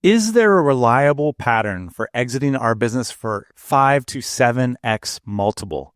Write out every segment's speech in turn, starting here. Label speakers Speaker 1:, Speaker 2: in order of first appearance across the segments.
Speaker 1: Is there a reliable pattern for exiting our business for 5 to 7x multiple?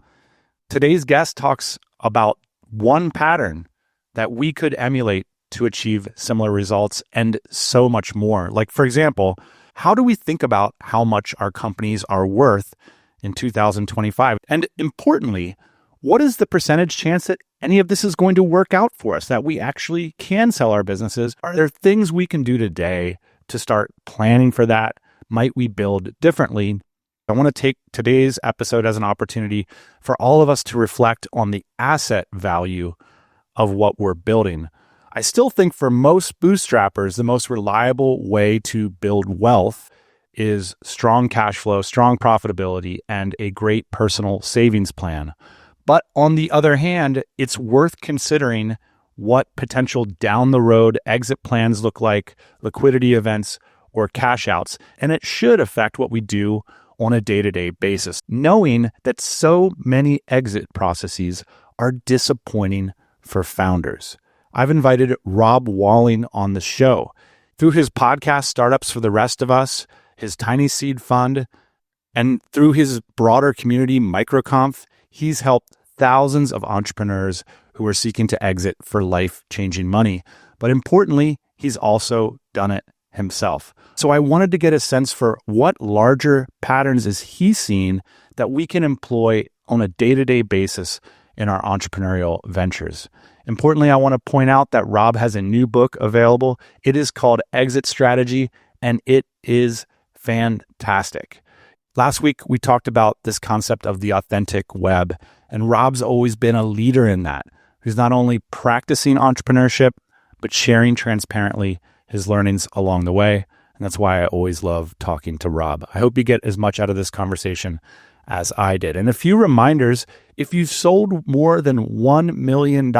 Speaker 1: Today's guest talks about one pattern that we could emulate to achieve similar results and so much more. Like, for example, how do we think about how much our companies are worth in 2025? And importantly, what is the percentage chance that any of this is going to work out for us, that we actually can sell our businesses? Are there things we can do today to start planning for that? Might we build differently? I want to take today's episode as an opportunity for all of us to reflect on the asset value of what we're building. I still think for most bootstrappers, the most reliable way to build wealth is strong cash flow, strong profitability, and a great personal savings plan. But on the other hand, it's worth considering what potential down the road exit plans look like, liquidity events, or cash outs. And it should affect what we do on a day-to-day basis, knowing that so many exit processes are disappointing for founders. I've invited Rob Walling on the show. Through his podcast, Startups for the Rest of Us, his TinySeed fund, and through his broader community, MicroConf, he's helped thousands of entrepreneurs who are seeking to exit for life-changing money. But importantly, he's also done it himself. So I wanted to get a sense for what larger patterns is he seeing that we can employ on a day-to-day basis in our entrepreneurial ventures. Importantly, I want to point out that Rob has a new book available. It is called Exit Strategy, and it is fantastic. Last week, we talked about this concept of the authentic web, and Rob's always been a leader in that. He's not only practicing entrepreneurship, but sharing transparently his learnings along the way. And that's why I always love talking to Rob. I hope you get as much out of this conversation as I did. And a few reminders: if you've sold more than $1 million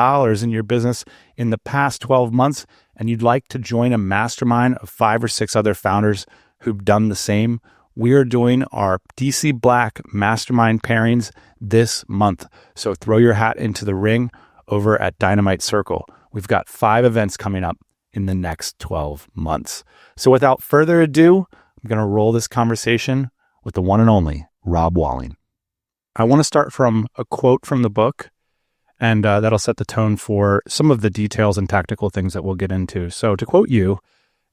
Speaker 1: in your business in the past 12 months, and you'd like to join a mastermind of 5 or 6 other founders who've done the same, we are doing our DC Black mastermind pairings this month. So throw your hat into the ring over at Dynamite Circle. We've got 5 events coming up in the next 12 months. So without further ado, I'm going to roll this conversation with the one and only Rob Walling. I want to start from a quote from the book, and that'll set the tone for some of the details and tactical things that we'll get into. So to quote you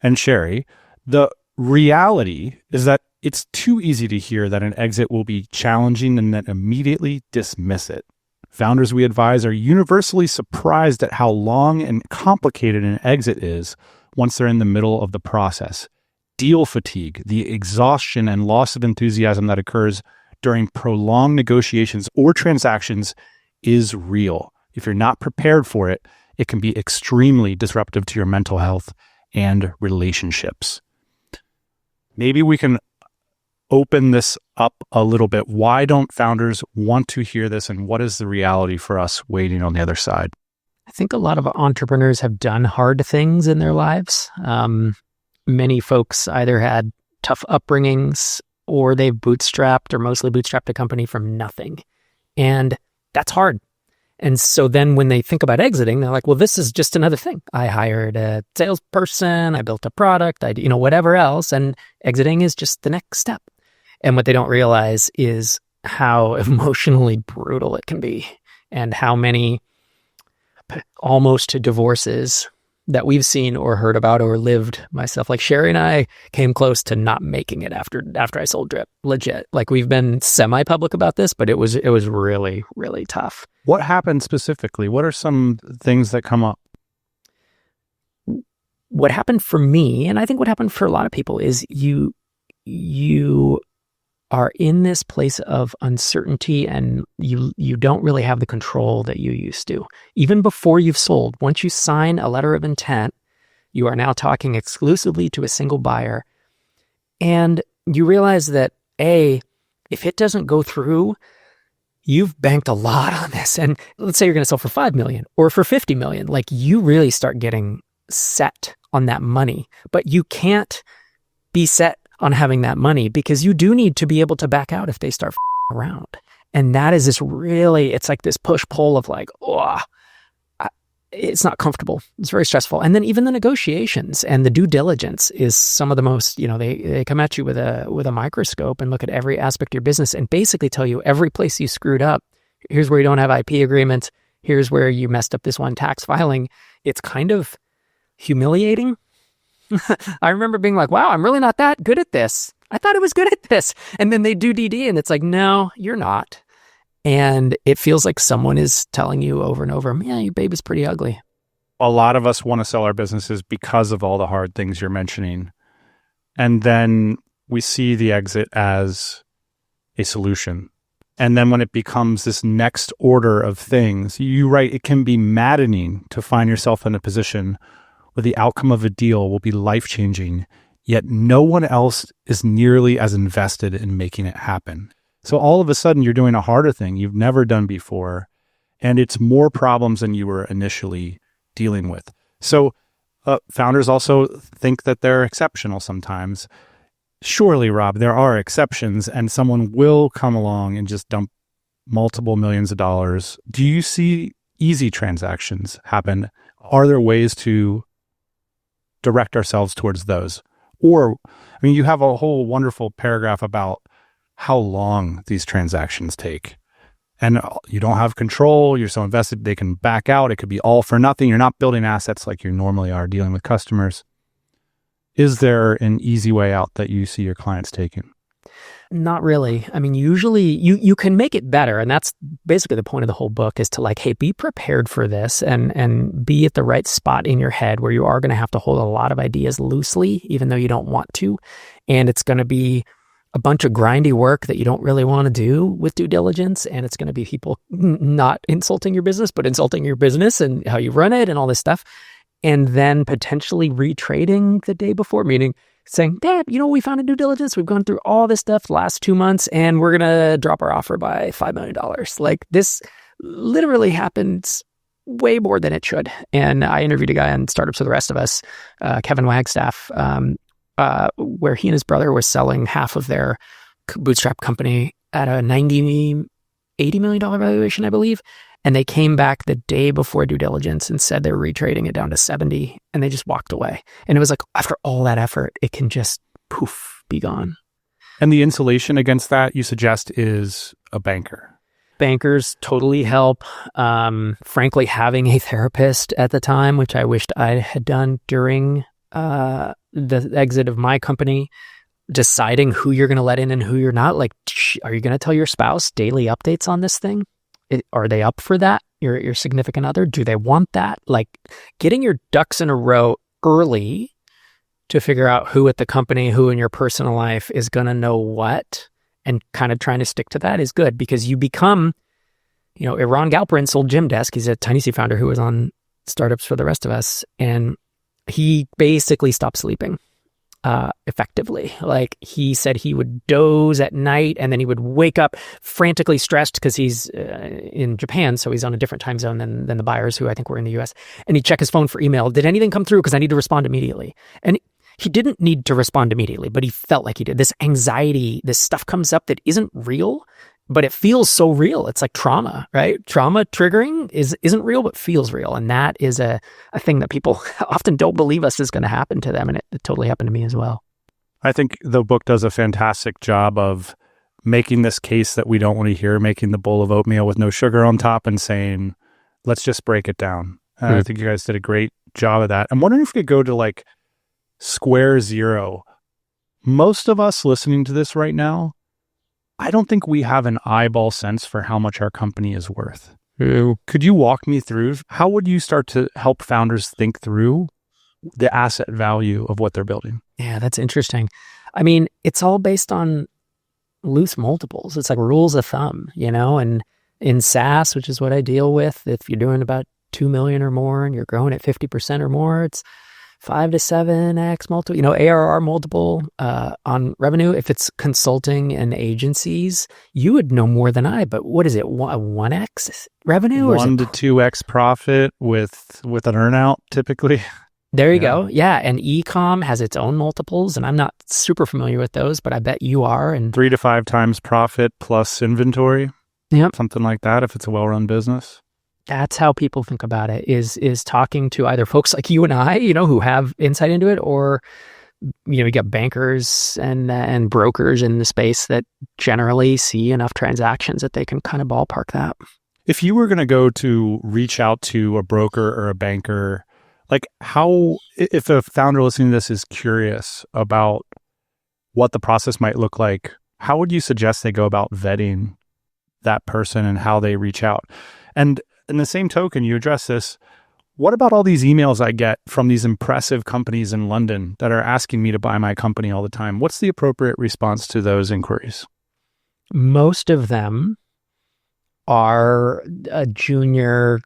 Speaker 1: and Sherry, the reality is that it's too easy to hear that an exit will be challenging and then immediately dismiss it. Founders we advise are universally surprised at how long and complicated an exit is once they're in the middle of the process. Deal fatigue, the exhaustion and loss of enthusiasm that occurs during prolonged negotiations or transactions, is real. If you're not prepared for it, it can be extremely disruptive to your mental health and relationships. Maybe we can open this up a little bit. Why don't founders want to hear this, and what is the reality for us waiting on the other side?
Speaker 2: I think a lot of entrepreneurs have done hard things in their lives. Many folks either had tough upbringings, or they've bootstrapped or mostly bootstrapped a company from nothing. And that's hard. And so then when they think about exiting, they're like, well, this is just another thing. I hired a salesperson, I built a product, whatever else, and exiting is just the next step. And what they don't realize is how emotionally brutal it can be, and how many almost divorces that we've seen or heard about or lived myself. Like Sherry and I came close to not making it after I sold Drip. Legit. Like, we've been semi-public about this, but it was really, really tough.
Speaker 1: What happened specifically? What are some things that come up?
Speaker 2: What happened for me, and I think what happened for a lot of people, is you are in this place of uncertainty, and you don't really have the control that you used to. Even before you've sold, once you sign a letter of intent, you are now talking exclusively to a single buyer. And you realize that, if it doesn't go through, you've banked a lot on this. And let's say you're going to sell for $5 million or for $50 million. Like, you really start getting set on that money, but you can't be set on having that money, because you do need to be able to back out if they start around. And that is it's like this push-pull of like, it's not comfortable. It's very stressful. And then even the negotiations and the due diligence is some of the most, they come at you with a microscope and look at every aspect of your business and basically tell you every place you screwed up. Here's where you don't have IP agreements. Here's where you messed up this one tax filing. It's kind of humiliating. I remember being like, wow, I'm really not that good at this. I thought I was good at this. And then they do DD and it's like, no, you're not. And it feels like someone is telling you over and over, yeah, your baby's pretty ugly.
Speaker 1: A lot of us want to sell our businesses because of all the hard things you're mentioning. And then we see the exit as a solution. And then when it becomes this next order of things, you write, it can be maddening to find yourself in a position where the outcome of a deal will be life-changing, yet no one else is nearly as invested in making it happen. So all of a sudden, you're doing a harder thing you've never done before, and it's more problems than you were initially dealing with. So founders also think that they're exceptional sometimes. Surely, Rob, there are exceptions, and someone will come along and just dump multiple millions of dollars. Do you see easy transactions happen? Are there ways to direct ourselves towards those? Or, you have a whole wonderful paragraph about how long these transactions take. And you don't have control. You're so invested, they can back out. It could be all for nothing. You're not building assets like you normally are dealing with customers. Is there an easy way out that you see your clients taking?
Speaker 2: Not really. Usually you can make it better. And that's basically the point of the whole book is to hey, be prepared for this and be at the right spot in your head where you are going to have to hold a lot of ideas loosely, even though you don't want to. And it's going to be a bunch of grindy work that you don't really want to do with due diligence. And it's going to be people not insulting your business, but insulting your business and how you run it and all this stuff. And then potentially retrading the day before, meaning saying, Dad, we found a due diligence. We've gone through all this stuff the last 2 months and we're going to drop our offer by $5 million. This literally happens way more than it should. And I interviewed a guy on Startups for the Rest of Us, Kevin Wagstaff, where he and his brother were selling half of their bootstrap company at a $80 million valuation, I believe. And they came back the day before due diligence and said they were retrading it down to 70 and they just walked away. And it was like, after all that effort, it can just poof, be gone.
Speaker 1: And the insulation against that you suggest is a banker.
Speaker 2: Bankers totally help. Frankly, having a therapist at the time, which I wished I had done during the exit of my company, deciding who you're going to let in and who you're not. Are you going to tell your spouse daily updates on this thing? Are they up for that? Your significant other? Do they want that? Getting your ducks in a row early to figure out who at the company, who in your personal life is going to know what, and kind of trying to stick to that is good because you become, Ron Galperin sold Gymdesk. He's a TinySeed founder who was on Startups for the Rest of Us. And he basically stopped sleeping effectively. He said he would doze at night and then he would wake up frantically stressed because he's in Japan. So he's on a different time zone than the buyers who I think were in the US. And he'd check his phone for email. Did anything come through? Because I need to respond immediately. And he didn't need to respond immediately, but he felt like he did. This anxiety, this stuff comes up that isn't real, but it feels so real. It's like trauma, right? Trauma triggering isn't real, but feels real. And that is a thing that people often don't believe us is going to happen to them. And it totally happened to me as well.
Speaker 1: I think the book does a fantastic job of making this case that we don't want to hear, making the bowl of oatmeal with no sugar on top and saying, let's just break it down. I think you guys did a great job of that. I'm wondering if we could go to square zero. Most of us listening to this right now, I don't think we have an eyeball sense for how much our company is worth. Could you walk me through how would you start to help founders think through the asset value of what they're building?
Speaker 2: Yeah, that's interesting. It's all based on loose multiples. It's like rules of thumb, and in SaaS, which is what I deal with, if you're doing about 2 million or more and you're growing at 50% or more, it's 5 to 7x multiple, ARR multiple on revenue. If it's consulting and agencies, you would know more than I, but what is it, 1x revenue?
Speaker 1: 1 to 2x profit with an earnout typically.
Speaker 2: There you go. Yeah. And e-com has its own multiples, and I'm not super familiar with those, but I bet you are. And
Speaker 1: 3 to 5 times profit plus inventory.
Speaker 2: Yep.
Speaker 1: Something like that if it's a well-run business.
Speaker 2: That's how people think about it, is talking to either folks like you and I, who have insight into it, or, you got bankers and brokers in the space that generally see enough transactions that they can kind of ballpark that.
Speaker 1: If you were going to go to reach out to a broker or a banker, like how, if a founder listening to this is curious about what the process might look like, how would you suggest they go about vetting that person and how they reach out? And in the same token, you address this, what about all these emails I get from these impressive companies in London that are asking me to buy my company all the time? What's the appropriate response to those inquiries?
Speaker 2: Most of them are a junior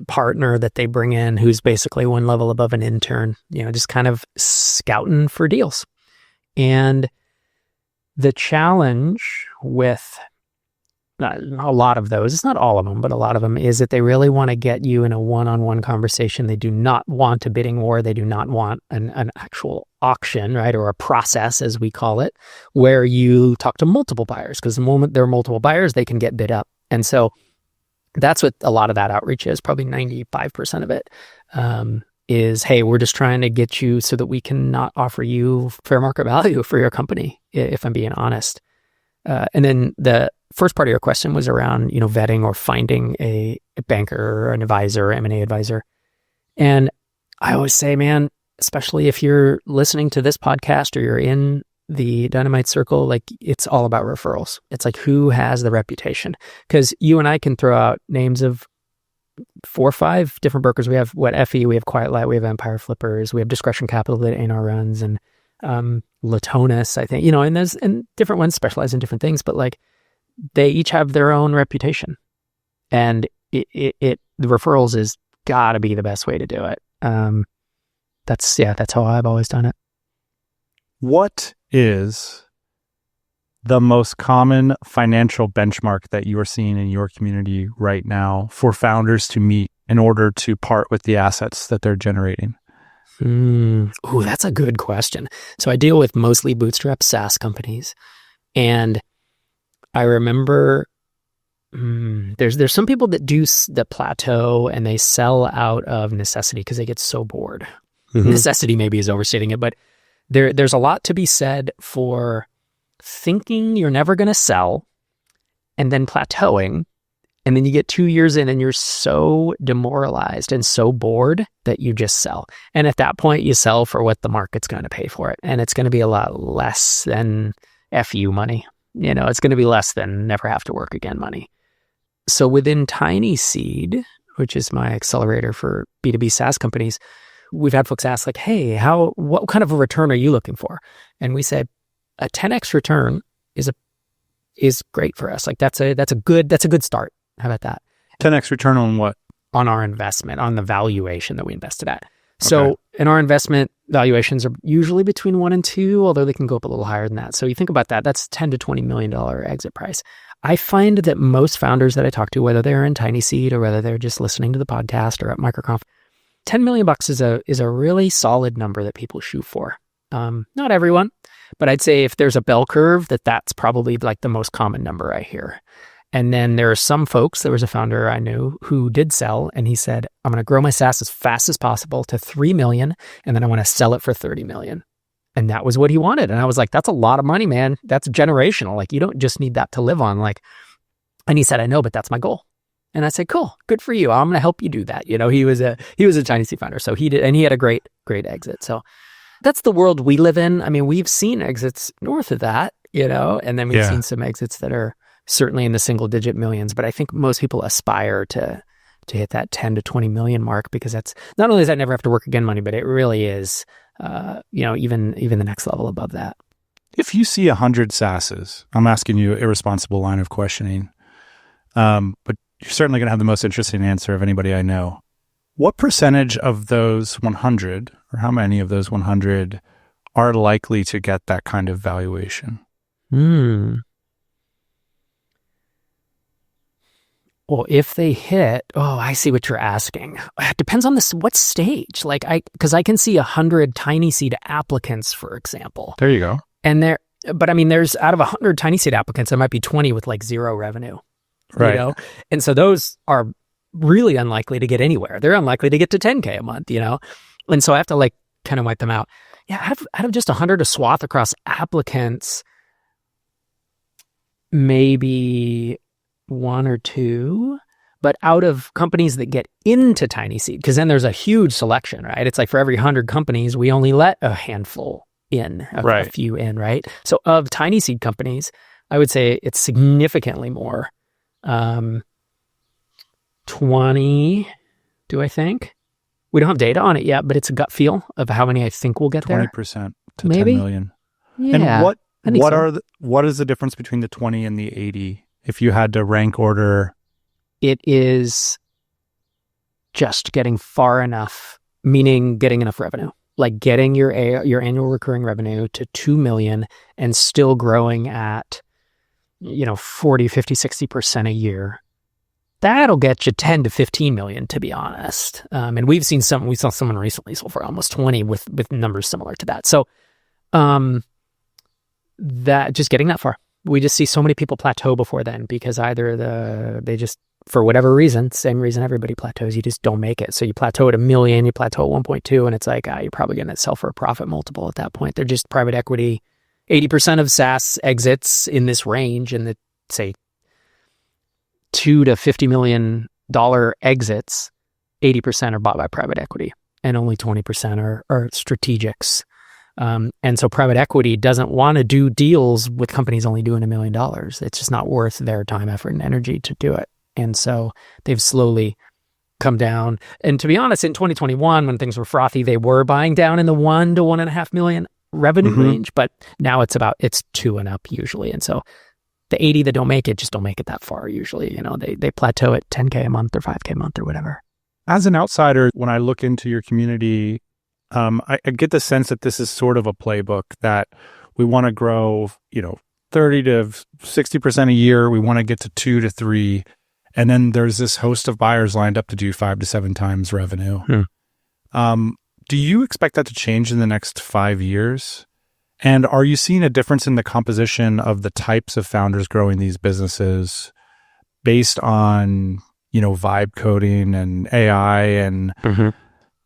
Speaker 2: partner that they bring in who's basically one level above an intern, just kind of scouting for deals. And the challenge with a lot of those, it's not all of them, but a lot of them, is that they really want to get you in a one-on-one conversation. They do not want a bidding war. They do not want an actual auction, right? Or a process, as we call it, where you talk to multiple buyers, because the moment there are multiple buyers, they can get bid up. And so that's what a lot of that outreach is. Probably 95% of it is, hey, we're just trying to get you so that we can not offer you fair market value for your company, if I'm being honest. And then the first part of your question was around, vetting or finding a banker or an advisor or M&A advisor. And I always say, man, especially if you're listening to this podcast or you're in the Dynamite Circle, like, it's all about referrals. It's like, who has the reputation? Because you and I can throw out names of 4 or 5 different brokers. We have FE, we have Quiet Light, we have Empire Flippers, we have Discretion Capital that A&R runs, and Latonus, I think, and different ones specialize in different things, but like, they each have their own reputation, and the referrals is gotta be the best way to do it. That's how I've always done it.
Speaker 1: What is the most common financial benchmark that you are seeing in your community right now for founders to meet in order to part with the assets that they're generating?
Speaker 2: Ooh, that's a good question. So I deal with mostly bootstrap SaaS companies, and I remember there's some people that do the Plateau and they sell out of necessity because they get so bored. Mm-hmm. Necessity maybe is overstating it, but there's a lot to be said for thinking you're never going to sell and then plateauing, and then you get 2 years in and you're so demoralized and so bored that you just sell. And at that point, you sell for what the market's going to pay for it, and it's going to be a lot less than FU money. It's going to be less than never have to work again money. So within TinySeed, which is my accelerator for B2B SaaS companies, we've had folks ask like, hey, what kind of a return are you looking for? And we said a 10x return is great for us. Like that's a good start. How about that?
Speaker 1: 10x return on what?
Speaker 2: On our investment, on the valuation that we invested at. So in our investment, valuations are usually between 1 and 2, although they can go up a little higher than that. So you think about that, that's $10 to $20 million exit price. I find that most founders that I talk to, whether they're in TinySeed or whether they're just listening to the podcast or at MicroConf, $10 million is a really solid number that people shoot for. Not everyone, but I'd say if there's a bell curve, that's probably like the most common number I hear. And then there are some folks, there was a founder I knew who did sell, and he said, I'm going to grow my SaaS as fast as possible to 3 million, and then I want to sell it for 30 million. And that was what he wanted. And I was like, that's a lot of money, man. That's generational. Like, you don't just need that to live on. Like, and he said, I know, but that's my goal. And I said, cool, good for you. I'm going to help you do that. He was a TinySeed founder. So he did, and he had a great exit. So that's the world we live in. I mean, we've seen exits north of that, and then we've seen some exits that are certainly in the single digit millions, but I think most people aspire to hit that 10 to 20 million mark, because that's not only does that never have to work again money, but it really is, even the next level above that.
Speaker 1: If you see 100 SaaSes, I'm asking you an irresponsible line of questioning, but you're certainly going to have the most interesting answer of anybody I know. What percentage of those 100, or how many of those 100 are likely to get that kind of valuation?
Speaker 2: Well, if they hit, I see what you're asking. It depends on what stage. Because I can see 100 TinySeed applicants, for example.
Speaker 1: There you go.
Speaker 2: And there's out of 100 TinySeed applicants, there might be 20 with like zero revenue.
Speaker 1: Right.
Speaker 2: And so those are really unlikely to get anywhere. They're unlikely to get to 10K a month, And so I have to like kind of wipe them out. Yeah, out of just 100 a swath across applicants, maybe one or two. But out of companies that get into TinySeed, because then there's a huge selection, right? It's like for every 100 companies, we only let a handful in, a few in, right? So of TinySeed companies, I would say it's significantly more. 20, do I think? We don't have data on it yet, but it's a gut feel of how many I think will get
Speaker 1: 20%
Speaker 2: there.
Speaker 1: 20% to
Speaker 2: Maybe?
Speaker 1: 10 million.
Speaker 2: Yeah.
Speaker 1: And what is the difference between the 20 and the 80? If you had to rank order,
Speaker 2: it is just getting far enough, meaning getting enough revenue, like getting your annual recurring revenue to 2 million and still growing at, 40, 50, 60% a year. That'll get you 10 to 15 million, to be honest. And we saw someone recently sold for almost 20 with numbers similar to that. So, that just getting that far, we just see so many people plateau before then because either they just, for whatever reason, same reason everybody plateaus, you just don't make it. So you plateau at 1 million, you plateau at 1.2, and it's like, you're probably going to sell for a profit multiple at that point. They're just private equity. 80% of SaaS exits in this range, in the, say, $2 to $50 million exits, 80% are bought by private equity, and only 20% are strategics. And so private equity doesn't want to do deals with companies only doing $1 million. It's just not worth their time, effort, and energy to do it. And so they've slowly come down. And to be honest, in 2021, when things were frothy, they were buying down in the 1 to 1.5 million revenue range, but now it's 2 and up usually. And so the 80 that don't make it just don't make it that far usually. They plateau at 10K a month or 5K a month or whatever.
Speaker 1: As an outsider, when I look into your community, I get the sense that this is sort of a playbook that we want to grow, 30 to 60% a year. We want to get to 2 to 3. And then there's this host of buyers lined up to do 5 to 7 times revenue. Do you expect that to change in the next 5 years? And are you seeing a difference in the composition of the types of founders growing these businesses based on, vibe coding and AI and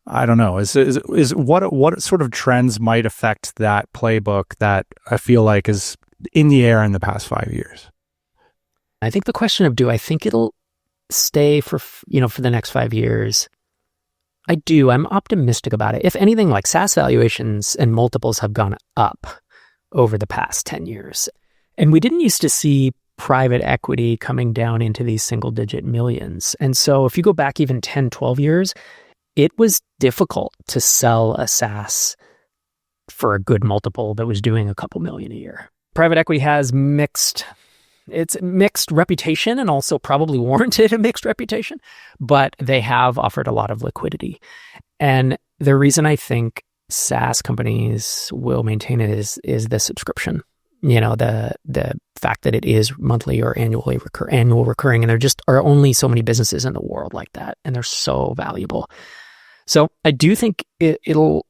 Speaker 1: I don't know, is what sort of trends might affect that playbook that I feel like is in the air in the past 5 years?
Speaker 2: I think the question of, do I think it'll stay for the next 5 years? I do. I'm optimistic about it. If anything, like SaaS valuations and multiples have gone up over the past 10 years. And we didn't used to see private equity coming down into these single digit millions. And so if you go back even 10, 12 years, it was difficult to sell a SaaS for a good multiple that was doing a couple million a year. Private equity has mixed reputation and also probably warranted a mixed reputation, but they have offered a lot of liquidity. And the reason I think SaaS companies will maintain it is the subscription. The fact that it is monthly or annual recurring, and there just are only so many businesses in the world like that, and they're so valuable. So I do think it'll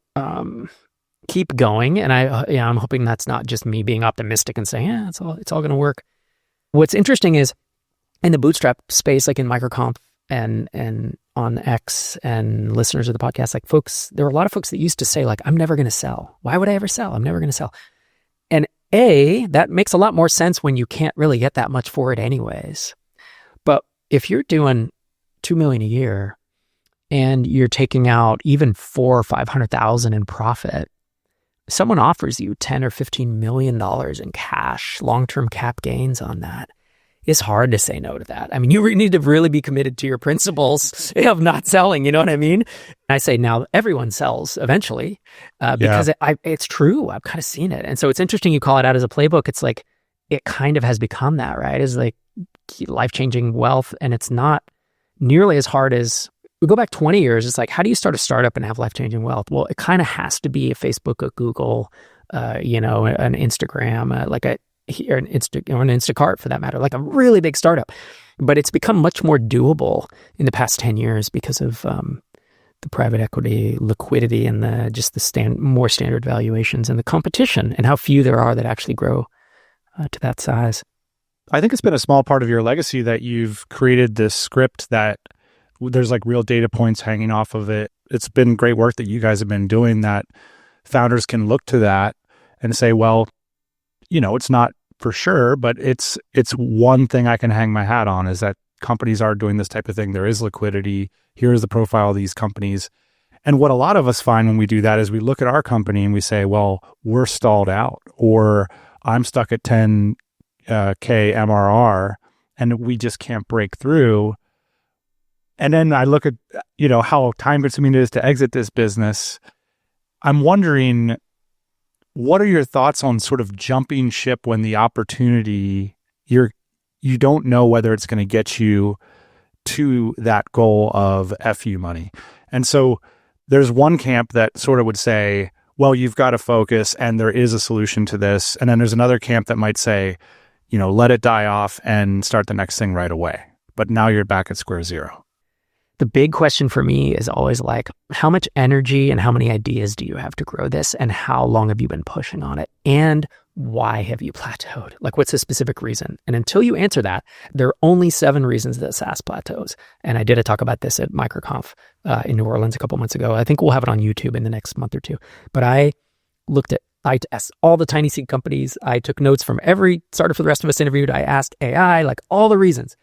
Speaker 2: keep going, and I'm hoping that's not just me being optimistic and saying, it's all going to work. What's interesting is in the bootstrap space, like in MicroConf and on X and listeners of the podcast, like there were a lot of folks that used to say, like, I'm never going to sell. Why would I ever sell? I'm never going to sell. And that makes a lot more sense when you can't really get that much for it anyways. But if you're doing 2 million a year and you're taking out even 400,000 or 500,000 in profit, someone offers you $10 or $15 million in cash, long-term cap gains on that, it's hard to say no to that. I mean, you need to really be committed to your principles of not selling. You know what I mean? And I say now everyone sells eventually because it's true. I've kind of seen it. And so it's interesting you call it out as a playbook. It's like, it kind of has become that, right? It's like life-changing wealth. And it's not nearly as hard as, we go back 20 years. It's like, how do you start a startup and have life-changing wealth? Well, it kind of has to be a Facebook, a Google, an Instagram, or an Instacart for that matter, like a really big startup. But it's become much more doable in the past 10 years because of the private equity liquidity and the more standard valuations and the competition and how few there are that actually grow to that size.
Speaker 1: I think it's been a small part of your legacy that you've created this script that there's like real data points hanging off of it. It's been great work that you guys have been doing that founders can look to that and say, well, it's not for sure, but it's one thing I can hang my hat on, is that companies are doing this type of thing. There is liquidity. Here is the profile of these companies. And what a lot of us find when we do that is we look at our company and we say, well, we're stalled out, or I'm stuck at 10K MRR and we just can't break through. And then I look at, how time consuming it is to exit this business. I'm wondering, what are your thoughts on sort of jumping ship when the opportunity, you don't know whether it's going to get you to that goal of FU money? And so there's one camp that sort of would say, well, you've got to focus and there is a solution to this. And then there's another camp that might say, let it die off and start the next thing right away. But now you're back at square zero.
Speaker 2: The big question for me is always like, how much energy and how many ideas do you have to grow this? And how long have you been pushing on it? And why have you plateaued? Like, what's the specific reason? And until you answer that, there are only 7 reasons that SaaS plateaus. And I did a talk about this at MicroConf in New Orleans a couple months ago. I think we'll have it on YouTube in the next month or two. But I asked all the TinySeed companies. I took notes from every starter for the rest of us interviewed. I asked AI, like all the reasons.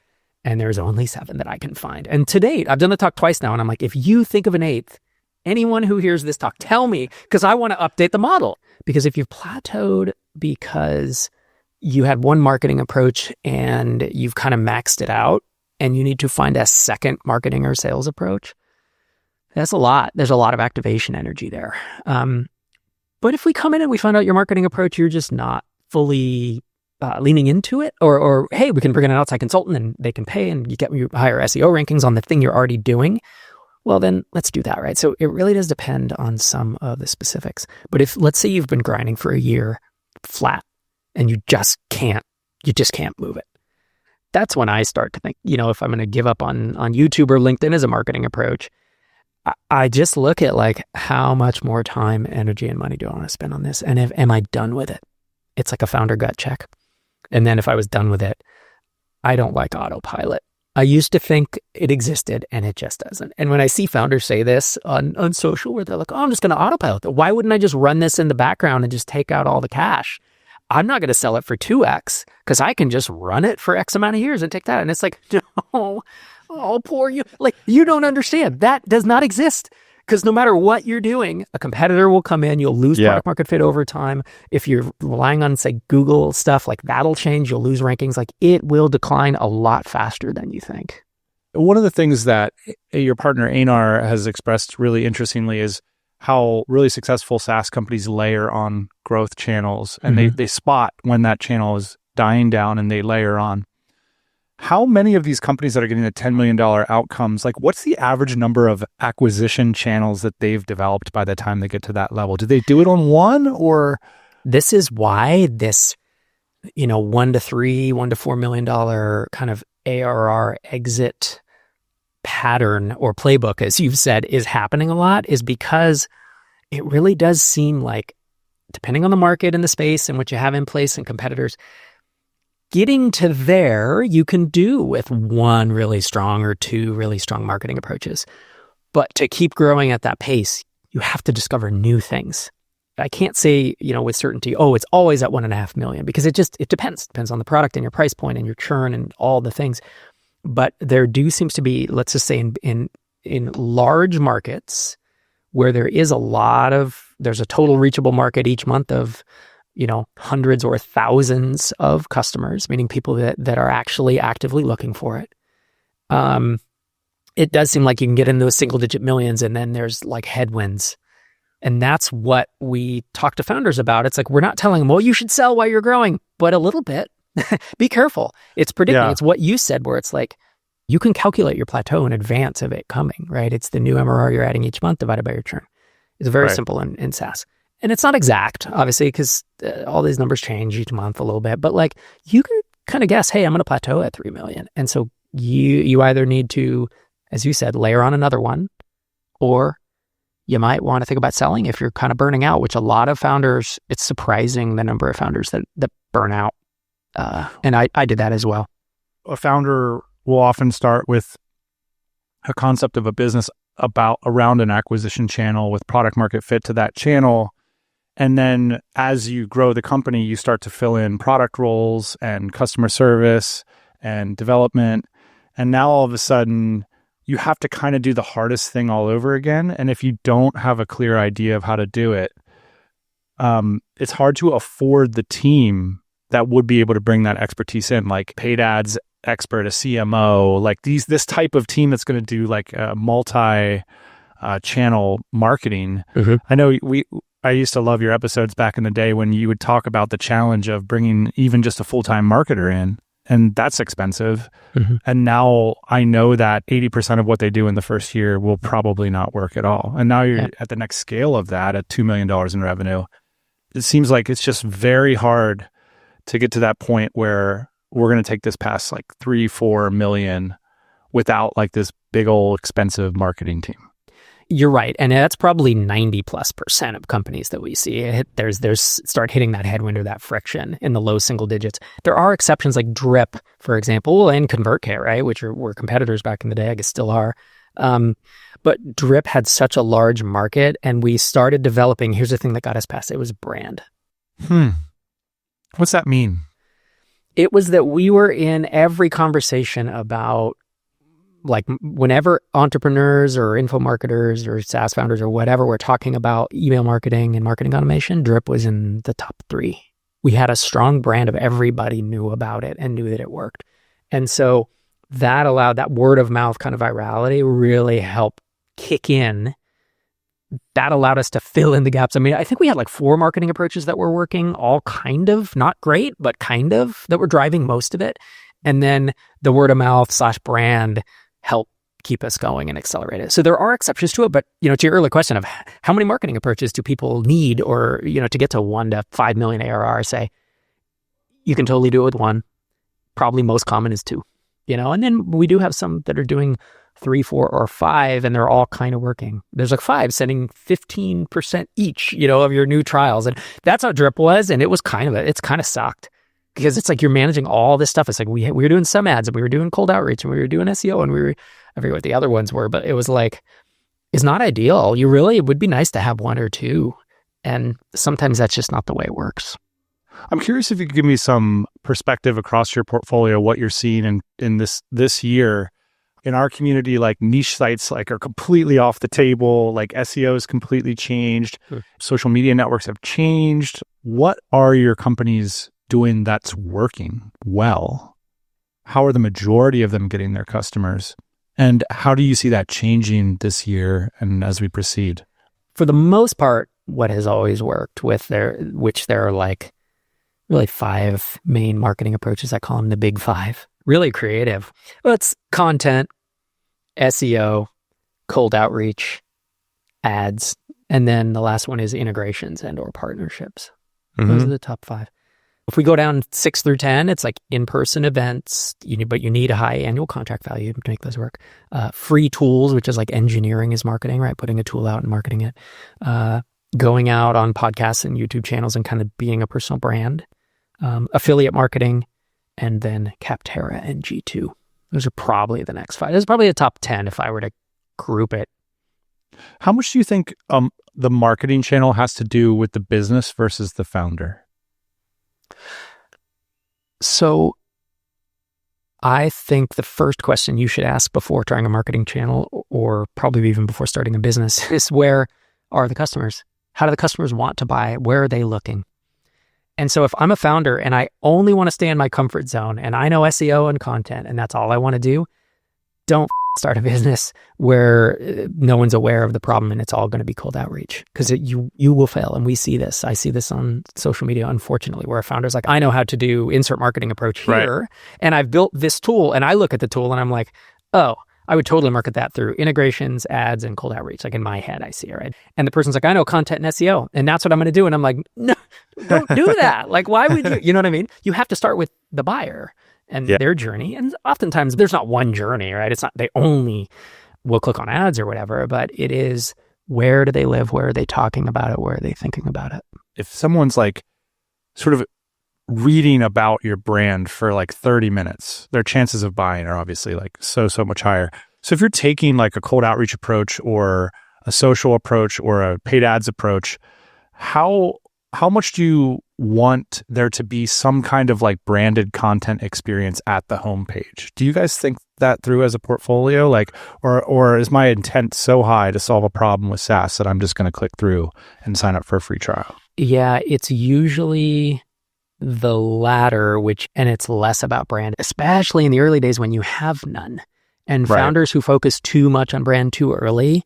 Speaker 2: And there's only 7 that I can find. And to date, I've done the talk twice now. And I'm like, if you think of an 8th, anyone who hears this talk, tell me, because I want to update the model. Because if you've plateaued because you had one marketing approach and you've kind of maxed it out and you need to find a second marketing or sales approach, that's a lot. There's a lot of activation energy there. But if we come in and we find out your marketing approach, you're just not fully leaning into it, or hey, we can bring in an outside consultant and they can pay and you get higher SEO rankings on the thing you're already doing, well, then let's do that, right? So it really does depend on some of the specifics. But if, let's say you've been grinding for a year flat and you just can't move it. That's when I start to think, if I'm going to give up on YouTube or LinkedIn as a marketing approach, I just look at like, how much more time, energy, and money do I want to spend on this? And am I done with it? It's like a founder gut check. And then if I was done with it, I don't like autopilot. I used to think it existed and it just doesn't. And when I see founders say this on social where they're like, oh, I'm just going to autopilot it. Why wouldn't I just run this in the background and just take out all the cash? I'm not going to sell it for 2x because I can just run it for X amount of years and take that. And it's like, no, oh, poor you. Like, you don't understand. That does not exist. Because no matter what you're doing, a competitor will come in, you'll lose product market fit over time. If you're relying on, say, Google stuff, like that'll change, you'll lose rankings. Like, it will decline a lot faster than you think.
Speaker 1: One of the things that your partner Einar has expressed really interestingly is how really successful SaaS companies layer on growth channels, and they spot when that channel is dying down and they layer on. How many of these companies that are getting the $10 million outcomes, like what's the average number of acquisition channels that they've developed by the time they get to that level? Do they do it on one, or?
Speaker 2: This is why this, $1 to $3, $1 to $4 million kind of ARR exit pattern or playbook, as you've said, is happening a lot, is because it really does seem like, depending on the market and the space and what you have in place and competitors, getting to there, you can do with 1 really strong or 2 really strong marketing approaches. But to keep growing at that pace, you have to discover new things. I can't say, with certainty, oh, it's always at 1.5 million, because it depends. It depends on the product and your price point and your churn and all the things. But there seems to be, let's just say in large markets where there's a total reachable market each month of hundreds or thousands of customers, meaning people that are actually actively looking for it. It does seem like you can get into those single-digit millions, and then there's like headwinds. And that's what we talk to founders about. It's like, we're not telling them, well, you should sell while you're growing, but a little bit. Be careful. It's predicting. It's what you said, where it's like, you can calculate your plateau in advance of it coming, right? It's the new MRR you're adding each month divided by your churn. It's very simple in SaaS. And it's not exact, obviously, because all these numbers change each month a little bit. But like, you can kind of guess, hey, I'm going to plateau at 3 million. And so you either need to, as you said, layer on another one, or you might want to think about selling if you're kind of burning out, which a lot of founders, it's surprising the number of founders that burn out. And I did that as well.
Speaker 1: A founder will often start with a concept of a business around an acquisition channel with product market fit to that channel. And then as you grow the company, you start to fill in product roles and customer service and development. And now all of a sudden, you have to kind of do the hardest thing all over again. And if you don't have a clear idea of how to do it, it's hard to afford the team that would be able to bring that expertise in, like paid ads expert, a CMO, like this type of team that's going to do like multi-channel marketing.
Speaker 2: Mm-hmm.
Speaker 1: I know I used to love your episodes back in the day when you would talk about the challenge of bringing even just a full-time marketer in, and that's expensive.
Speaker 2: Mm-hmm.
Speaker 1: And now I know that 80% of what they do in the first year will probably not work at all. And now you're at the next scale of that at $2 million in revenue. It seems like it's just very hard to get to that point where we're going to take this past like 3-4 million without like this big old expensive marketing team.
Speaker 2: You're right. And that's probably 90+% of companies that we see. There's start hitting that headwind or that friction in the low single digits. There are exceptions like Drip, for example, and ConvertKit, right? Which were competitors back in the day, I guess still are. But Drip had such a large market, and we started developing, here's the thing that got us past it, was brand.
Speaker 1: What's that mean?
Speaker 2: It was that we were in every conversation about, like, whenever entrepreneurs or info marketers or SaaS founders or whatever were talking about email marketing and marketing automation, Drip was in the top 3. We had a strong brand of everybody knew about it and knew that it worked. And so that allowed that word of mouth kind of virality really help kick in. That allowed us to fill in the gaps. I mean, I think we had like 4 marketing approaches that were working, all kind of, not great, but kind of, that were driving most of it. And then the word of mouth / brand help keep us going and accelerate it. So there are exceptions to it, but to your earlier question of how many marketing approaches do people need, or to get to 1 to 5 million ARR, say you can totally do it with 1. Probably most common is 2. And then we do have some that are doing 3, 4, or 5, and they're all kind of working. There's like 5 sending 15% each, of your new trials, and that's how Drip was. And it was it's kind of sucked. Because it's like you're managing all this stuff. It's like we were doing some ads, and we were doing cold outreach, and we were doing SEO, and I forget what the other ones were, but it was like, it's not ideal. It would be nice to have 1 or 2. And sometimes that's just not the way it works.
Speaker 1: I'm curious if you could give me some perspective across your portfolio, what you're seeing in this year. In our community, like niche sites like are completely off the table, like SEO is completely changed.
Speaker 2: Sure.
Speaker 1: Social media networks have changed. What are your companies doing that's working well? How are the majority of them getting their customers? And how do you see that changing this year and as we proceed?
Speaker 2: For the most part, what has always worked which there are like really 5 main marketing approaches. I call them the big 5. Really creative. Well, it's content, SEO, cold outreach, ads, and then the last one is integrations and or partnerships. Those are the top 5. If we go down 6 through 10, it's like in-person events, but you need a high annual contract value to make those work. Free tools, which is like engineering is marketing, right? Putting a tool out and marketing it. Going out on podcasts and YouTube channels and kind of being a personal brand. Affiliate marketing, and then Capterra and G2. Those are probably the next 5. This is probably a top 10 if I were to group it.
Speaker 1: How much do you think the marketing channel has to do with the business versus the founder?
Speaker 2: So I think the first question you should ask before trying a marketing channel, or probably even before starting a business, is where are the customers? How do the customers want to buy? Where are they looking? And so if I'm a founder and I only want to stay in my comfort zone and I know SEO and content and that's all I want to do, don't start a business where no one's aware of the problem and it's all going to be cold outreach, because you will fail. And we see this. I see this on social media, unfortunately, where a founder's like, I know how to do insert marketing approach here, right, and I've built this tool, and I look at the tool and I'm like, oh, I would totally market that through integrations, ads, and cold outreach. Like in my head, I see it, right? And the person's like, I know content and SEO, and that's what I'm going to do. And I'm like, no, don't do that. Like, why would you? You know what I mean? You have to start with the buyer and their journey. And oftentimes there's not one journey, right? It's not they only will click on ads or whatever, but it is, where do they live? Where are they talking about it? Where are they thinking about it?
Speaker 1: If someone's like sort of reading about your brand for like 30 minutes, their chances of buying are obviously like so much higher. So if you're taking like a cold outreach approach or a social approach or a paid ads approach, how much do you want there to be some kind of like branded content experience at the homepage? Do you guys think that through as a portfolio? Like, or is my intent so high to solve a problem with SaaS that I'm just going to click through and sign up for a free trial?
Speaker 2: Yeah, it's usually the latter, and it's less about brand, especially in the early days when you have none. And
Speaker 1: Right.
Speaker 2: founders who focus too much on brand too early,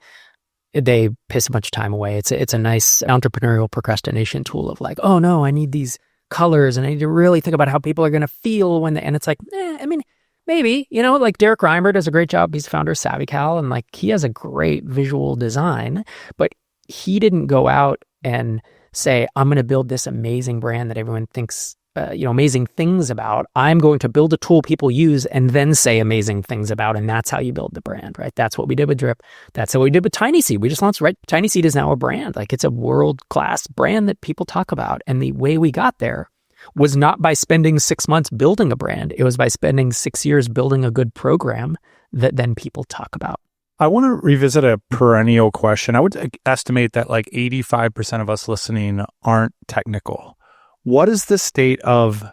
Speaker 2: they piss a bunch of time away. It's a nice entrepreneurial procrastination tool of like, oh no, I need these colors and I need to really think about how people are going to feel and it's like, I mean, maybe, like Derek Reimer does a great job. He's the founder of SavvyCal, and like he has a great visual design, but he didn't go out and say, I'm going to build this amazing brand that everyone thinks amazing things about. I'm going to build a tool people use and then say amazing things about. And that's how you build the brand, right? That's what we did with Drip. That's what we did with TinySeed. We just launched, right? TinySeed is now a brand. Like it's a world-class brand that people talk about. And the way we got there was not by spending 6 months building a brand. It was by spending 6 years building a good program that then people talk about.
Speaker 1: I want to revisit a perennial question. I would estimate that like 85% of us listening aren't technical. What is the state of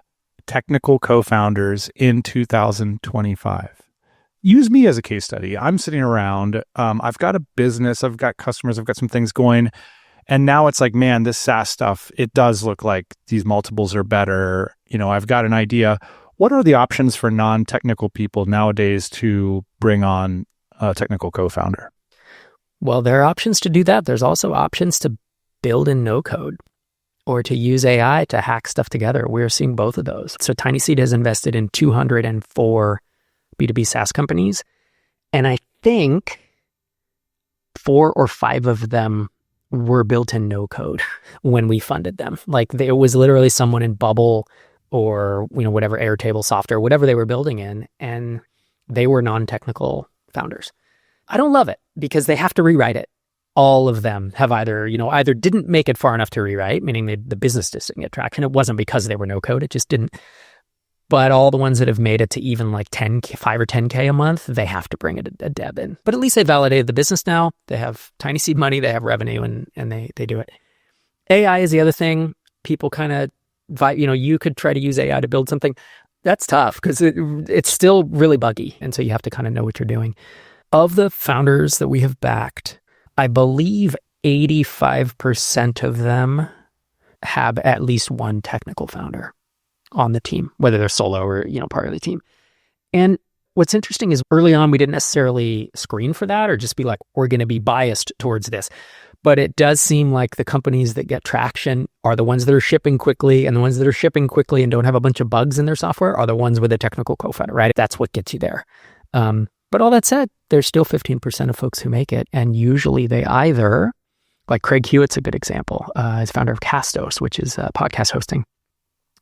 Speaker 1: technical co-founders in 2025? Use me as a case study. I'm sitting around. I've got a business. I've got customers. I've got some things going. And now it's like, man, this SaaS stuff, it does look like these multiples are better. I've got an idea. What are the options for non-technical people nowadays to bring on a technical co-founder?
Speaker 2: Well, there are options to do that. There's also options to build in no code, or to use AI to hack stuff together. We're seeing both of those. So TinySeed has invested in 204 B2B SaaS companies. And I think 4 or 5 of them were built in no code when we funded them. Like there was literally someone in Bubble or, whatever Airtable software, whatever they were building in, and they were non-technical founders. I don't love it because they have to rewrite it. All of them have either didn't make it far enough to rewrite, meaning the business just didn't get traction. It wasn't because they were no code, it just didn't. But all the ones that have made it to even like 5 or 10K a month, they have to bring a dev in. But at least they validated the business now. They have TinySeed money, they have revenue, and they do it. AI is the other thing. People kind of, you could try to use AI to build something. That's tough because it's still really buggy. And so you have to kind of know what you're doing. Of the founders that we have backed, I believe 85% of them have at least one technical founder on the team, whether they're solo or, part of the team. And what's interesting is early on, we didn't necessarily screen for that or just be like, we're going to be biased towards this. But it does seem like the companies that get traction are the ones that are shipping quickly, and the ones that are shipping quickly and don't have a bunch of bugs in their software are the ones with a technical co-founder, right? That's what gets you there. But all that said, there's still 15% of folks who make it. And usually they either, like Craig Hewitt's a good example, is founder of Castos, which is podcast hosting.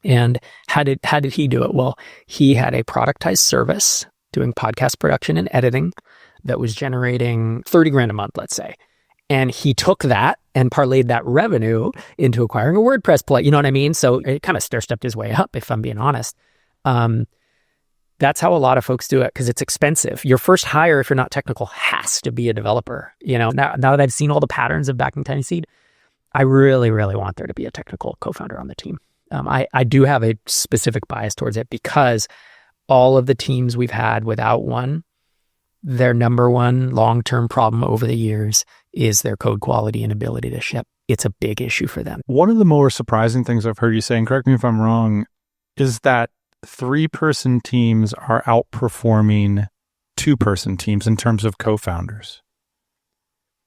Speaker 2: And how did he do it? Well, he had a productized service doing podcast production and editing that was generating $30,000 a month, let's say. And he took that and parlayed that revenue into acquiring a WordPress plugin. You know what I mean? So it kind of stair-stepped his way up, if I'm being honest. That's how a lot of folks do it because it's expensive. Your first hire, if you're not technical, has to be a developer. Now that I've seen all the patterns of backing TinySeed, I really, really want there to be a technical co-founder on the team. I do have a specific bias towards it because all of the teams we've had without one, their number one long-term problem over the years is their code quality and ability to ship. It's a big issue for them.
Speaker 1: One of the more surprising things I've heard you say, and correct me if I'm wrong, is that 3-person teams are outperforming 2-person teams in terms of co-founders.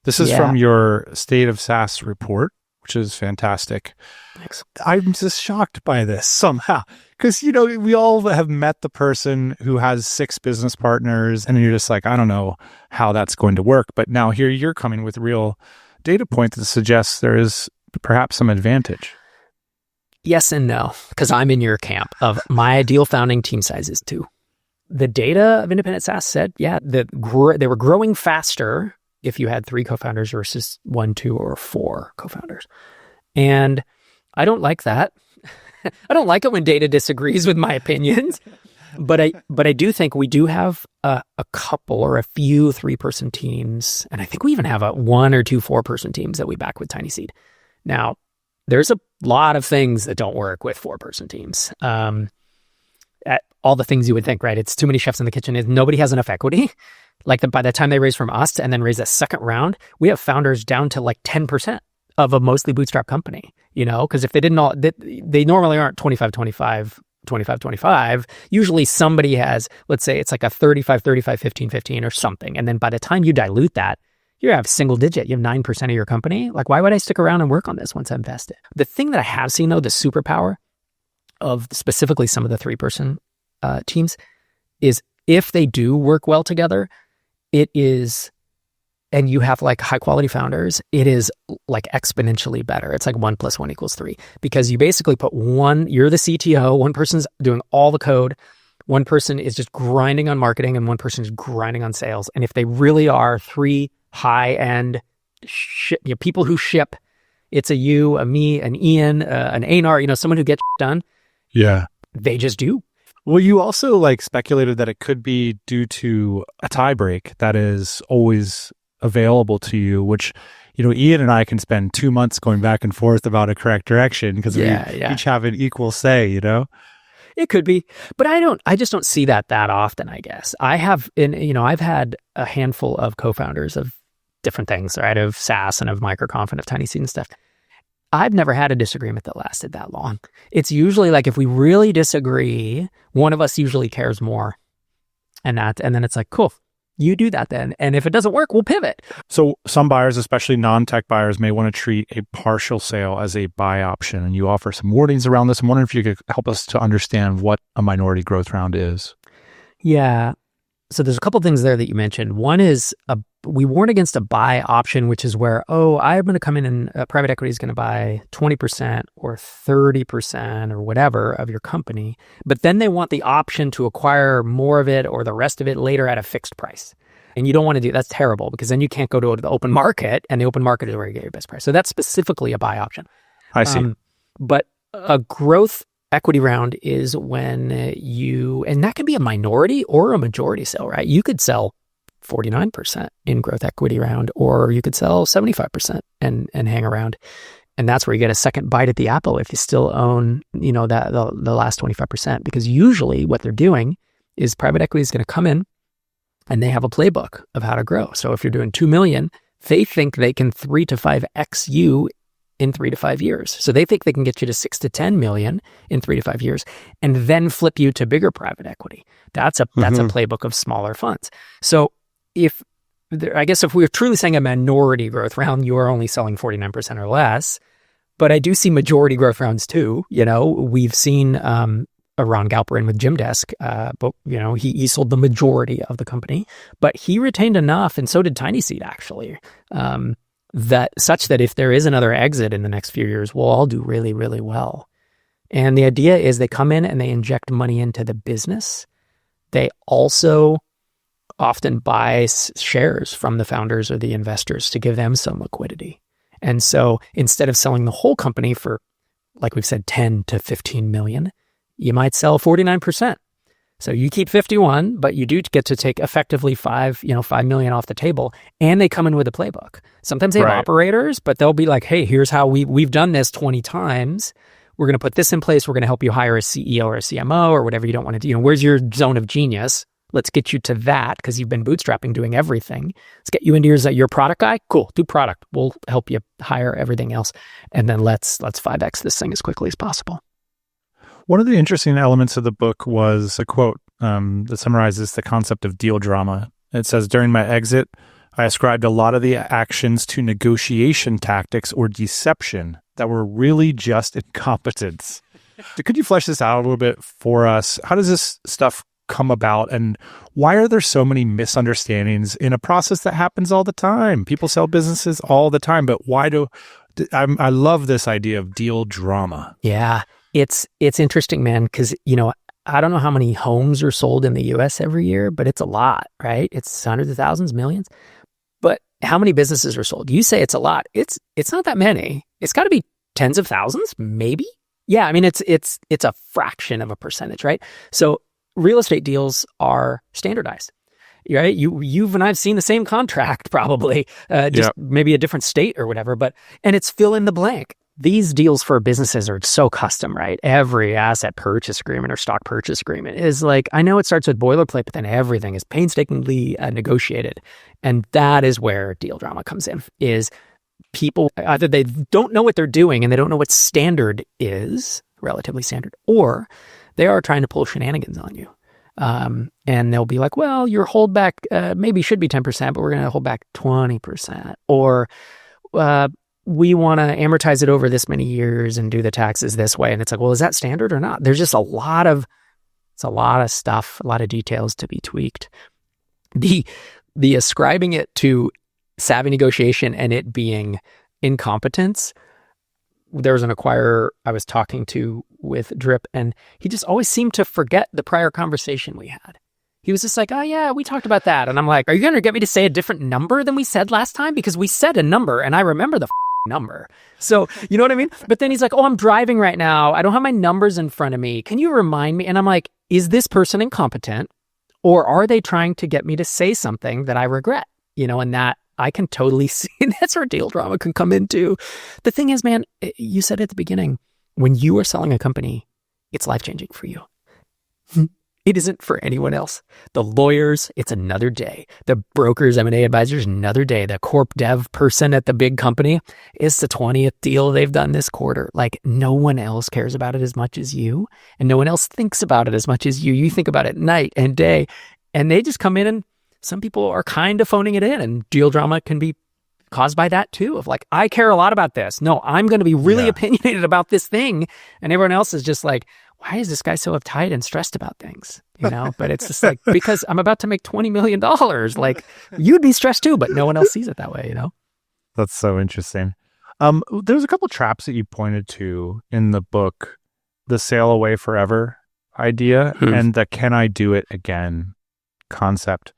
Speaker 1: This is from your State of SaaS report, which is fantastic.
Speaker 2: Thanks.
Speaker 1: I'm just shocked by this somehow because, we all have met the person who has 6 business partners and you're just like, I don't know how that's going to work. But now here you're coming with real data points that suggests there is perhaps some advantage.
Speaker 2: Yes and no, because I'm in your camp of my ideal founding team size is 2. The data of independent SaaS said, they were growing faster if you had 3 co-founders versus 1, 2, or 4 co-founders. And I don't like that. I don't like it when data disagrees with my opinions. But I do think we do have a couple or a few 3-person teams, and I think we even have a 1 or 2 4-person teams that we back with TinySeed. Now, there's a lot of things that don't work with 4-person teams. At all the things you would think, right? It's too many chefs in the kitchen. Nobody has enough equity. By the time they raise from us and then raise a second round, we have founders down to 10% of a mostly bootstrap company, because if they didn't all, they normally aren't 25-25, 25-25. Usually somebody has, let's say it's a 35-35, 15-15 or something. And then by the time you dilute that, you have single digit, you have 9% of your company. Why would I stick around and work on this once I invest it? The thing that I have seen though, the superpower of specifically some of the 3-person teams is if they do work well together, it is, and you have high quality founders, it is exponentially better. It's 1 + 1 = 3 because you basically put you're the CTO, one person's doing all the code, one person is just grinding on marketing and one person is grinding on sales. And if they really are 3 high-end people who ship, it's a you, a me, an Ian, an Einar, someone who gets done.
Speaker 1: Yeah.
Speaker 2: They just do.
Speaker 1: Well, you also speculated that it could be due to a tie break that is always available to you, which, Ian and I can spend 2 months going back and forth about a correct direction because we each have an equal say,
Speaker 2: It could be, but I just don't see that often, I guess. I've had a handful of co-founders of different things, right? Of SaaS and of MicroConf and of TinySeed and stuff. I've never had a disagreement that lasted that long. It's usually if we really disagree, one of us usually cares more. And then it's cool, you do that then. And if it doesn't work, we'll pivot.
Speaker 1: So some buyers, especially non-tech buyers, may want to treat a partial sale as a buy option. And you offer some wordings around this. I'm wondering if you could help us to understand what a minority growth round is.
Speaker 2: Yeah. So there's a couple things there that you mentioned. One is we warn against a buy option, which is where, I'm going to come in and private equity is going to buy 20% or 30% or whatever of your company. But then they want the option to acquire more of it or the rest of it later at a fixed price. And you don't want to do that's terrible because then you can't go to the open market, and the open market is where you get your best price. So that's specifically a buy option.
Speaker 1: I see.
Speaker 2: But a growth equity round is when and that can be a minority or a majority sale, right? You could sell 49% in growth equity round, or you could sell 75% and hang around. And that's where you get a second bite at the apple if you still own, that the last 25%, because usually what they're doing is private equity is going to come in and they have a playbook of how to grow. So if you're doing 2 million, they think they can 3 to 5x you in 3 to 5 years. So they think they can get you to 6 to 10 million in 3 to 5 years and then flip you to bigger private equity. That's a playbook of smaller funds. So if we're truly saying a minority growth round, you are only selling 49% or less. But I do see majority growth rounds too. We've seen Ron Galperin with Gymdesk, but he sold the majority of the company, but he retained enough, and so did TinySeed actually, that such that if there is another exit in the next few years, we'll all do really, really well. And the idea is they come in and they inject money into the business. They also often buy shares from the founders or the investors to give them some liquidity. And so instead of selling the whole company for, like we've said, 10 to 15 million, you might sell 49%. So you keep 51, but you do get to take effectively 5 million off the table, and they come in with a playbook. Sometimes they have operators, but they'll be like, hey, here's how we've done this 20 times. We're going to put this in place. We're going to help you hire a CEO or a CMO or whatever you don't want to do. Where's your zone of genius? Let's get you to that because you've been bootstrapping, doing everything. Let's get you into your product guy. Cool, do product. We'll help you hire everything else. And then let's 5X this thing as quickly as possible.
Speaker 1: One of the interesting elements of the book was a quote that summarizes the concept of deal drama. It says, during my exit, I ascribed a lot of the actions to negotiation tactics or deception that were really just incompetence. Could you flesh this out a little bit for us? How does this stuff come about, and why are there so many misunderstandings in a process that happens all the time? People sell businesses all the time, but I love this idea of deal drama.
Speaker 2: Yeah, it's interesting, man, because, I don't know how many homes are sold in the US every year, but it's a lot, right? It's hundreds of thousands, millions. But how many businesses are sold? You say it's a lot. It's not that many. It's got to be tens of thousands, maybe. Yeah, I mean, it's a fraction of a percentage, right? So real estate deals are standardized, right? You've and I've seen the same contract probably, just maybe a different state or whatever, and it's fill in the blank. These deals for businesses are so custom, right? Every asset purchase agreement or stock purchase agreement is like, I know it starts with boilerplate, but then everything is painstakingly negotiated. And that is where deal drama comes in, is people, either they don't know what they're doing and they don't know what standard is, relatively standard, or they are trying to pull shenanigans on you. And they'll be like, well, your holdback maybe should be 10%, but we're going to hold back 20%. Or we want to amortize it over this many years and do the taxes this way. And it's like, well, is that standard or not? There's just a lot of stuff, a lot of details to be tweaked. The ascribing it to savvy negotiation and it being incompetence. There was an acquirer I was talking to with Drip, and he just always seemed to forget the prior conversation we had. He was just like, oh yeah, we talked about that. And I'm like, are you going to get me to say a different number than we said last time? Because we said a number and I remember the number. So, you know what I mean? But then he's like, oh, I'm driving right now. I don't have my numbers in front of me. Can you remind me? And I'm like, is this person incompetent, or are they trying to get me to say something that I regret? And that I can totally see. That's where deal drama can come into. The thing is, man, you said at the beginning, when you are selling a company, it's life-changing for you. It isn't for anyone else. The lawyers, it's another day. The brokers, M&A advisors, another day. The corp dev person at the big company, it's the 20th deal they've done this quarter. Like, no one else cares about it as much as you, and no one else thinks about it as much as you. You think about it night and day, and they just come in, and some people are kind of phoning it in, and deal drama can be caused by that too, of like, I care a lot about this. No, I'm going to be really opinionated about this thing. And everyone else is just like, why is this guy so uptight and stressed about things? But it's just like, because I'm about to make $20 million. Like, you'd be stressed too, but no one else sees it that way,
Speaker 1: That's so interesting. There's a couple traps that you pointed to in the book, the sail away forever idea and the can I do it again concept.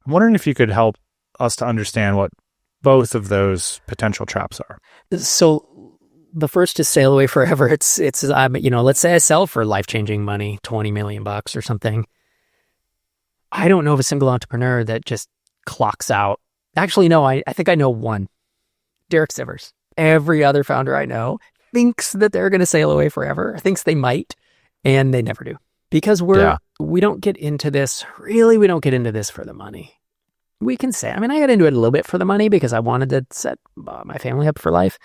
Speaker 1: I'm wondering if you could help us to understand what both of those potential traps are.
Speaker 2: So the first is sail away forever. It's let's say I sell for life-changing money, $20 million or something. I don't know of a single entrepreneur that just clocks out. Actually, no, I think I know one. Derek Sivers. Every other founder I know thinks that they're going to sail away forever, thinks they might, and they never do. Because we don't get into this, we don't get into this for the money. We can say, I got into it a little bit for the money because I wanted to set my family up for life.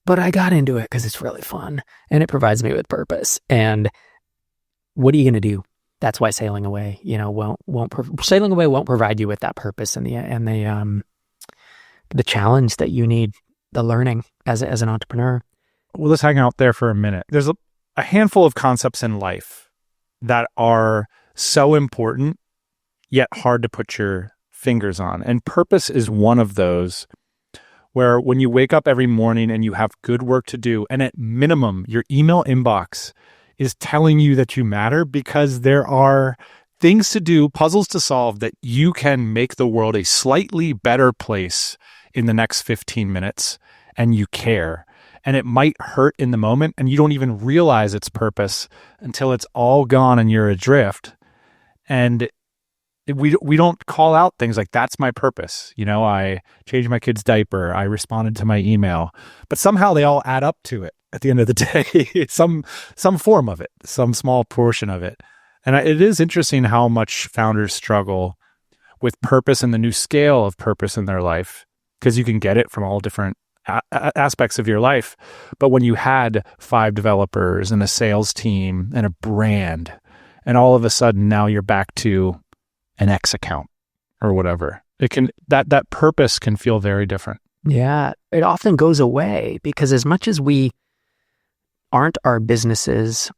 Speaker 2: But I got into it because it's really fun and it provides me with purpose. And what are you going to do? That's why sailing away, sailing away won't provide you with that purpose and the challenge that you need, the learning as an entrepreneur.
Speaker 1: Well, let's hang out there for a minute. There's a handful of concepts in life that are so important, yet hard to put your fingers on. And purpose is one of those, where when you wake up every morning and you have good work to do, and at minimum, your email inbox is telling you that you matter because there are things to do, puzzles to solve, that you can make the world a slightly better place in the next 15 minutes, and you care. And it might hurt in the moment, and you don't even realize its purpose until it's all gone and you're adrift. And we don't call out things like, that's my purpose. I changed my kid's diaper. I responded to my email. But somehow they all add up to it at the end of the day. some form of it, some small portion of it. And it is interesting how much founders struggle with purpose and the new scale of purpose in their life, because you can get it from all different aspects of your life. But when you had 5 developers and a sales team and a brand, and all of a sudden now you're back to an X account or whatever, that purpose can feel very different.
Speaker 2: Yeah, it often goes away because as much as we aren't our businesses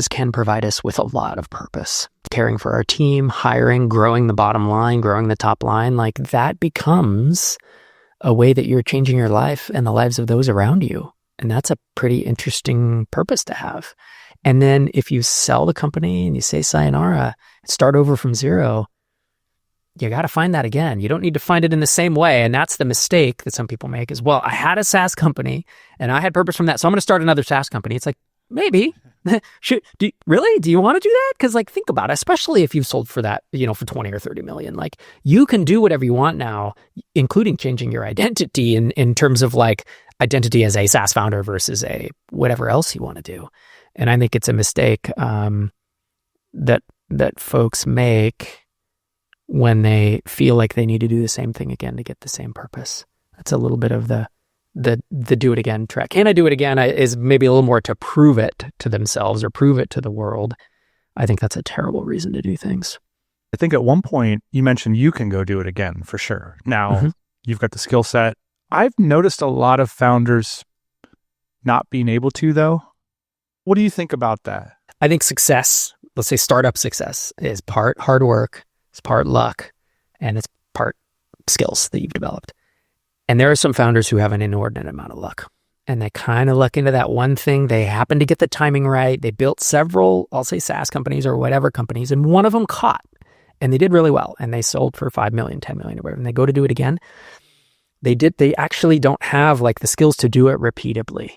Speaker 2: can provide us with a lot of purpose. Caring for our team, hiring, growing the bottom line, growing the top line, like that becomes a way that you're changing your life and the lives of those around you. And that's a pretty interesting purpose to have. And then if you sell the company and you say sayonara, start over from zero, you got to find that again. You don't need to find it in the same way. And that's the mistake that some people make is, well, I had a SaaS company and I had purpose from that, so I'm going to start another SaaS company. It's like, maybe. Really? Do you want to do that? Because like, think about it, especially if you've sold for that, for 20 or 30 million, like you can do whatever you want now, including changing your identity in terms of like identity as a SaaS founder versus a whatever else you want to do. And I think it's a mistake that folks make when they feel like they need to do the same thing again to get the same purpose. That's a little bit of the do it again track. Can I do it again? Is maybe a little more to prove it to themselves or prove it to the world. I think that's a terrible reason to do things.
Speaker 1: I think at one point you mentioned you can go do it again for sure. Now you've got the skill set. I've noticed a lot of founders not being able to though. What do you think about that?
Speaker 2: I think success, let's say startup success, is part hard work, it's part luck, and it's part skills that you've developed. And there are some founders who have an inordinate amount of luck, and they kind of luck into that one thing. They happen to get the timing right. They built several, I'll say SaaS companies or whatever companies, and one of them caught, and they did really well, and they sold for 5 million, 10 million, or whatever, and they go to do it again. They actually don't have like the skills to do it repeatably.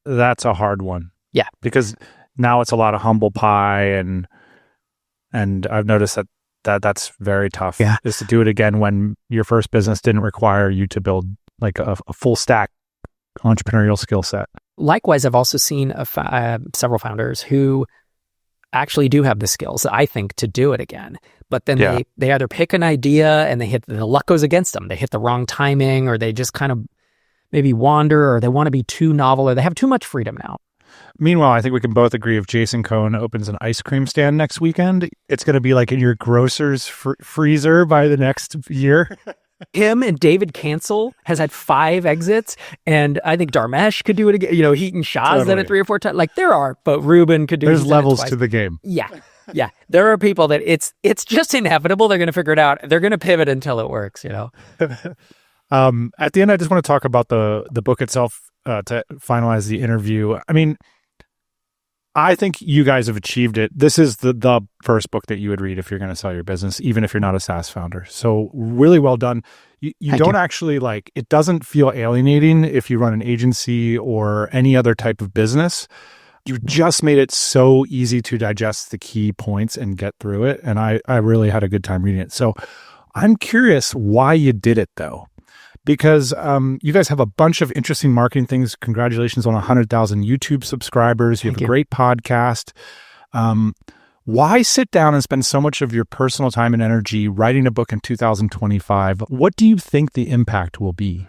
Speaker 1: That's a hard one.
Speaker 2: Yeah.
Speaker 1: Because now it's a lot of humble pie, and I've noticed that's very tough.
Speaker 2: Yeah.
Speaker 1: Is to do it again when your first business didn't require you to build like a full stack entrepreneurial skill set.
Speaker 2: Likewise, I've also seen several founders who actually do have the skills, I think, to do it again. But then they either pick an idea and the luck goes against them. They hit the wrong timing, or they just kind of maybe wander, or they want to be too novel, or they have too much freedom now.
Speaker 1: Meanwhile, I think we can both agree if Jason Cohn opens an ice cream stand next weekend, it's going to be like in your grocer's freezer by the next year.
Speaker 2: Him and David Cancel has had 5 exits, and I think Dharmesh could do it again. Heaton Shah's done it 3 or 4 times. Like but Ruben could do it.
Speaker 1: There's levels to the game.
Speaker 2: Yeah. Yeah. There are people that it's just inevitable. They're going to figure it out. They're going to pivot until it works, At
Speaker 1: the end, I just want to talk about the book itself to finalize the interview. I mean, I think you guys have achieved it. This is the first book that you would read if you're going to sell your business, even if you're not a SaaS founder. So really well done. You don't actually it doesn't feel alienating if you run an agency or any other type of business. You just made it so easy to digest the key points and get through it. And I really had a good time reading it. So I'm curious why you did it though. Because you guys have a bunch of interesting marketing things. Congratulations on 100,000 YouTube subscribers. You have a great podcast. Why sit down and spend so much of your personal time and energy writing a book in 2025? What do you think the impact will be?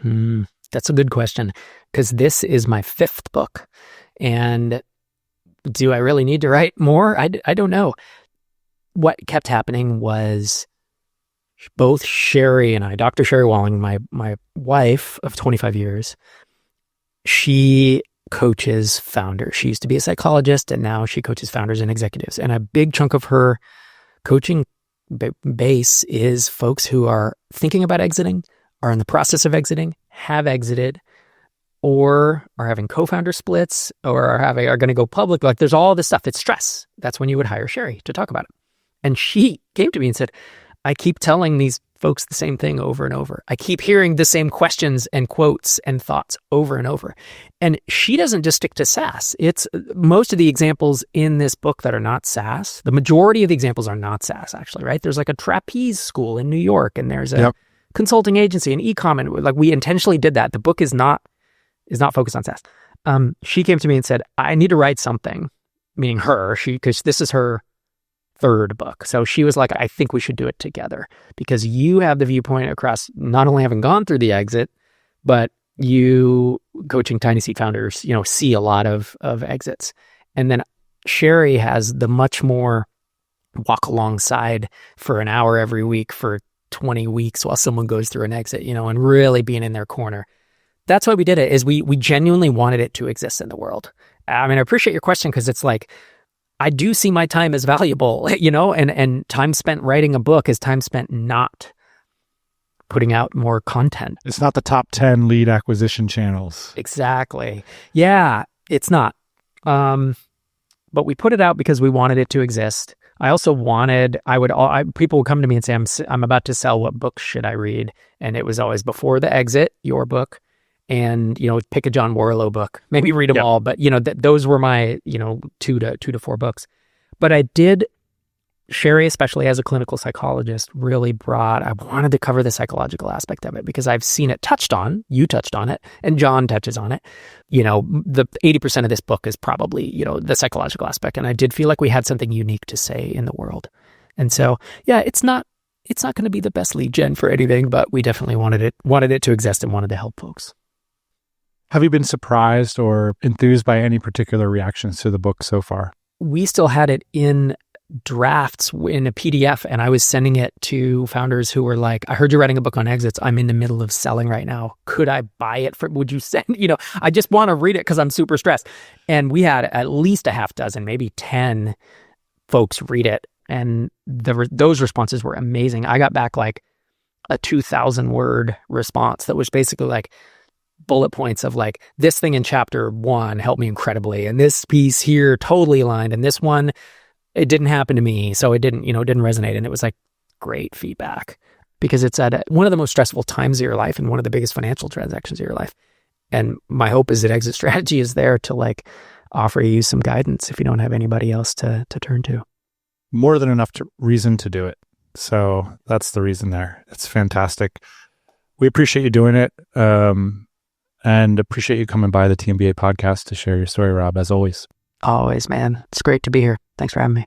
Speaker 2: That's a good question, because this is my 5th book. And do I really need to write more? I don't know. What kept happening was both Sherry and I, Dr. Sherry Walling, my wife of 25 years, she coaches founders. She used to be a psychologist, and now she coaches founders and executives. And a big chunk of her coaching base is folks who are thinking about exiting, are in the process of exiting, have exited, or are having co-founder splits, or are going to go public. Like, there's all this stuff. It's stress. That's when you would hire Sherry to talk about it. And she came to me and said, I keep telling these folks the same thing over and over. I keep hearing the same questions and quotes and thoughts over and over. And she doesn't just stick to SaaS. It's most of the examples in this book that are not SaaS. The majority of the examples are not SaaS, actually, right? There's like a trapeze school in New York, and there's a consulting agency, an e-com, and like we intentionally did that. The book is not focused on SaaS. She came to me and said, I need to write something, meaning her, because this is her 3rd book. So she was like, I think we should do it together, because you have the viewpoint across not only having gone through the exit, but you coaching TinySeed founders, see a lot of exits. And then Sherry has the much more walk alongside for an hour every week for 20 weeks while someone goes through an exit, and really being in their corner. That's why we did it, is we genuinely wanted it to exist in the world. I mean, I appreciate your question, because it's like, I do see my time as valuable, and time spent writing a book is time spent not putting out more content.
Speaker 1: It's not the top 10 lead acquisition channels.
Speaker 2: Exactly. Yeah, it's not. But we put it out because we wanted it to exist. I also wanted, people would come to me and say, I'm about to sell. What book should I read? And it was always before the exit, your book, and, pick a John Warlow book, maybe read them
Speaker 1: Yep.
Speaker 2: all. But, those were my, 2 to 4 books. But I did, Sherry, especially as a clinical psychologist, really I wanted to cover the psychological aspect of it because I've seen it touched on, you touched on it, and John touches on it. The 80% of this book is probably, the psychological aspect. And I did feel like we had something unique to say in the world. And so, yeah, it's not going to be the best lead gen for anything, but we definitely wanted it to exist and wanted to help folks.
Speaker 1: Have you been surprised or enthused by any particular reactions to the book so far?
Speaker 2: We still had it in drafts in a PDF, and I was sending it to founders who were like, I heard you're writing a book on exits. I'm in the middle of selling right now. Could I buy it would you send, I just want to read it because I'm super stressed. And we had at least a half dozen, maybe 10 folks read it. And those responses were amazing. I got back like a 2,000 word response that was basically like bullet points of like, this thing in chapter 1 helped me incredibly. And this piece here totally aligned. And this one, it didn't happen to me. So it didn't resonate. And it was like great feedback because it's at one of the most stressful times of your life and one of the biggest financial transactions of your life. And my hope is that Exit Strategy is there to like offer you some guidance if you don't have anybody else to turn to.
Speaker 1: More than enough reason to do it. So that's the reason there. It's fantastic. We appreciate you doing it and appreciate you coming by the TMBA podcast to share your story, Rob, as always.
Speaker 2: Always, man. It's great to be here. Thanks for having me.